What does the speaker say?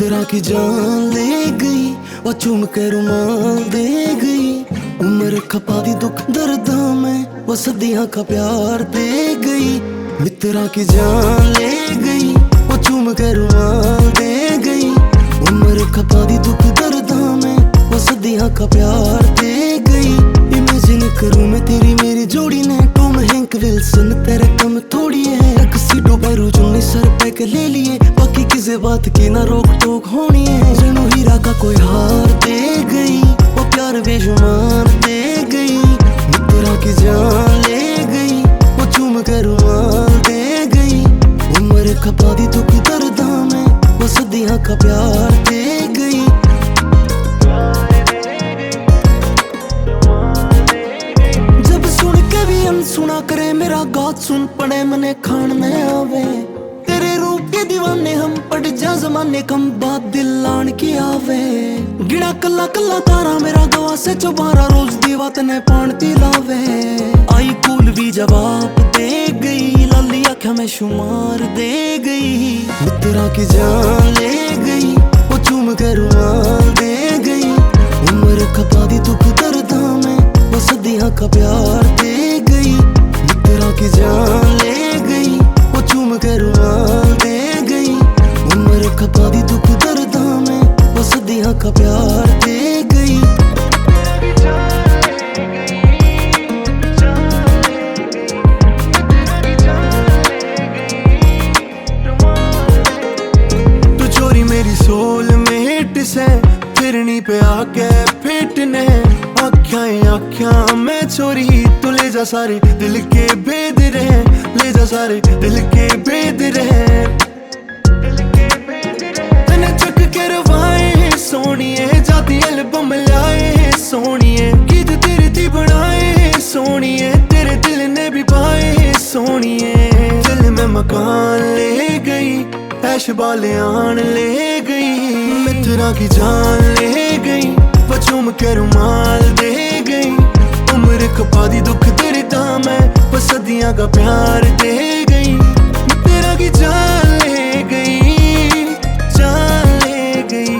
मित्रा की जान ले गई, वो चूम के रुमाल दे गई। उम्र खपा दी दुख दर्द में, वो सदियां का प्यार दे गई। मित्रा की जान ले गई, वो चूम के रुमाल दे गई। उम्र खपा दी दुख दर्द में, वो सदियां का प्यार दे गई। इमेजिन करूं मैं तेरी मेरी जोड़ी ने, टॉम हैंक विल्सन तेरे कम थोड़ी है। टक्सीडो पैरू चुन्नी सर पे के ले लिए, बाकी किसी बात की ना रोक टोक होनी है। जनू हीरा का कोई हार दे गई, वो प्यार बेशुमार दे गई। मित्रा की जान ले गई, वो चूम के रुमाल दे गई। उम्र खपा दी दुख दर्द में, वो सदियां का प्यार दे गई। सुना करे मेरा गात सुन पड़े मने खान में आवे। तेरे रूप के दीवाने हम पड़ जा जमाने कम बात दिल लान की आवे। गिड़ा कल्ला कल्ला तारा मेरा गवा से चौबारा, रोज दीवात ने पानी लावे। आई कूल भी जवाब दे गई, लाली आँखें में शुमार दे गई। मित्रा की जान ले गई, वो चूम के रुमाल दे गई। उम्र खपा दी दुख दर्द में, वो सदियां का प्यार दे गई। मित्रा की जान ले गई, वो चूम के रुमाल दे गई। उम्र खपा दी दुख दर्द में, वो सदियां का प्यार दे गई। तू चोरी मेरी सोल में हिट से, फिरनी पे आके फिटने। आख्या मैं चोरी, तू ले जा सारे दिल के भेद रहे। ले जा सारे दिल के भेद रहे। तने चक के रवाए सोनिए, जाती एल्बम लाए सोनिए। गीत तेरे थी बनाए सोनिए, तेरे दिल ने भी पाए सोनिए। दिल में मकान ले गई, ऐश बाले आन ले गई। मित्रा की जान ले गई, वो चूम के रुमाल दे गई। उम्र खपा दी दुख दर्द में, वो सदियां का प्यार दे गई। मित्रा की जान ले गई, जान ले गई।